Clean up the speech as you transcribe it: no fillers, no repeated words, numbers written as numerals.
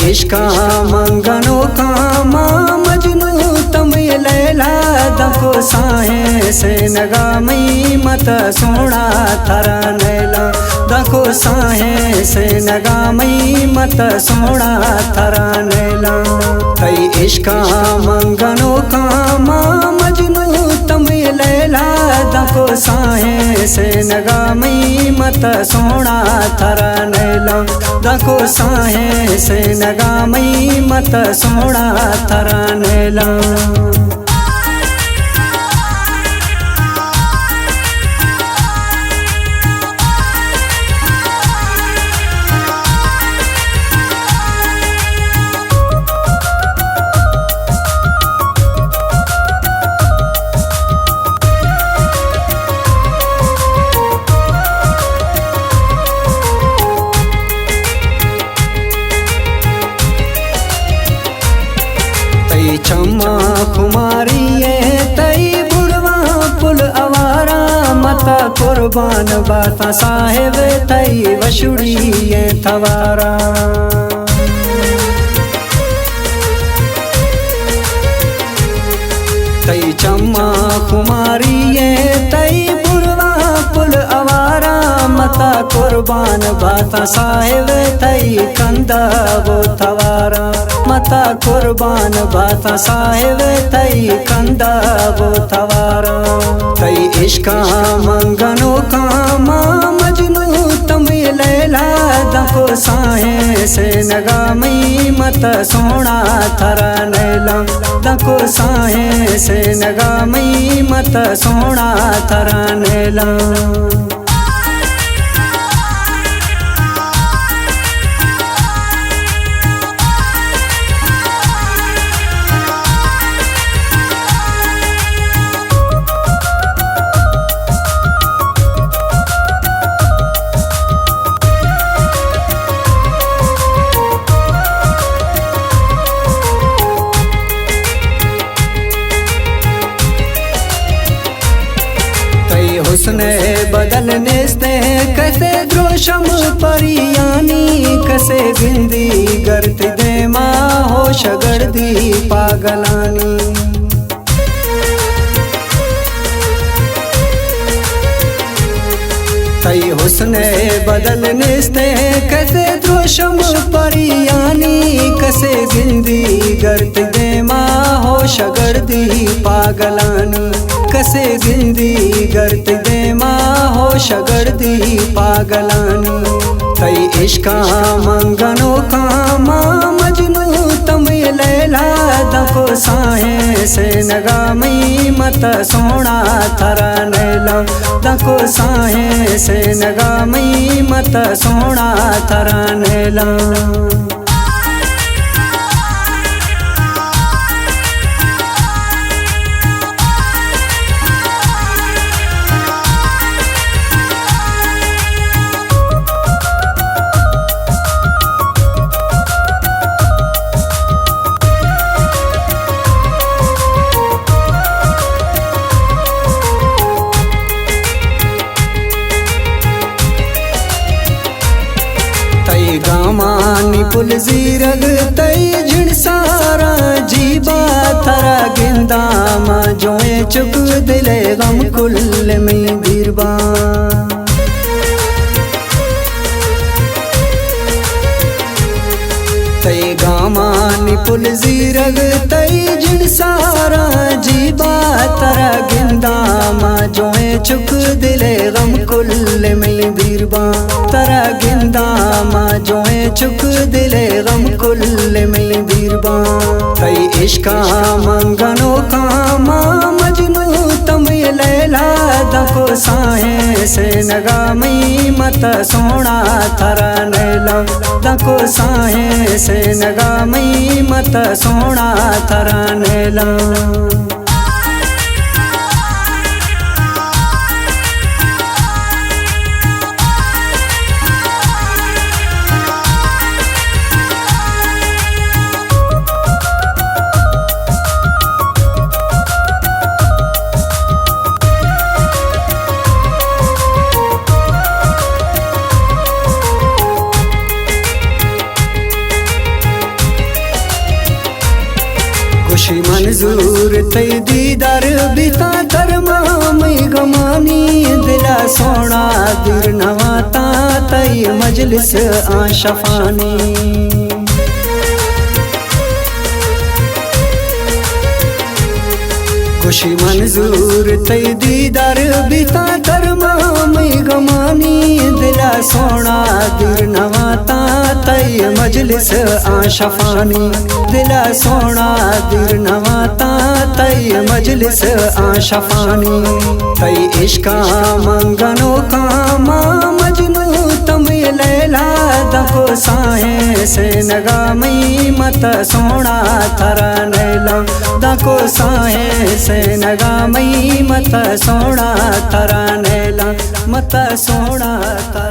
इश्का मंगनो कामा मजनू तम लैला दको साहे से नगामई मत सोना थरा नैला दको साहे से नगामई मत सोना थरा नैला तई इश्का मंगनो कामा मजनू तम लैला दको साहे से नगामई मत सोना थरा नैला दको साहे से नगामई मत सोना थरा नैला। चम्मा कुमारी तई बुढ़वा पुल अवारा मता कुर्बान बाता साहेब तई वशुड़ी थवारा तई चम्मा कुमारी तई बुढ़वा पुल अवारा मता कुर्बान बाता साहेब तई कंदा वो थवारा मता कुर्बान बाता साहेब तई कंदा वो थवारा तई इश्का मंगनो कामा मजनू तम लैला दको साहे से नगामई मत सोना थरा नैला दको साहे से नगामई मत सोना थरा नैला। हुस्ने बदलने से कैसे द्रोशम परियानी कैसे बिंदी गर्त दे माँ हो शगर्दी पागलानी तई हुस्ने बदलने से कैसे द्रोशम परियानी कैसे बिंदी गर्त दे माँ हो शगर्दी पागलानी कसे जिंदी गर्त दे माँ हो शगर्दी पागलानी तई इश्का मंगनो कामा मजनू तम लैला दको साहे से नगामई मत सोना थरा नैला दको साहे से नगामई मत सोना थरा नैला। गामानी पुल जीरग तई झिड़ सारा जीबा थरा गिंदा मा जोए चुक दिले गम कुल में बीरबा तई गामानी पुल जीरग तई झिड़ सारा जीबा थरा गिंदा मा जोए चुक दिले गम कुल में बीरबा तरा गिंदा माँ जोए चुक दिले गम कुल में बीरबा तई इश्का मंगनो कामा मजनू तम लैला दको साहे से नगामई मत सोना थरा नैला दको साहे से नगामई मत सोना थरा नैला। मंजूर तई दीदार बिता तरमा मई गमानी दिला सोना दिर नवाता तई मजलिस आशफानी खुशी मंजूर तई दीदार बिता तरमा मई गमानी दिला सोना दिर नवाता तई मजलिस आशफानी दिला सोना दिर नवाता तई मजलिस आशफानी तई इश्का मंगनो कामा मजनू तमय लैला दको साहे से नगा मई मत सोना तरा नैला दको साहे से नगा मई मत सोना तरा नैला मत सोना तरा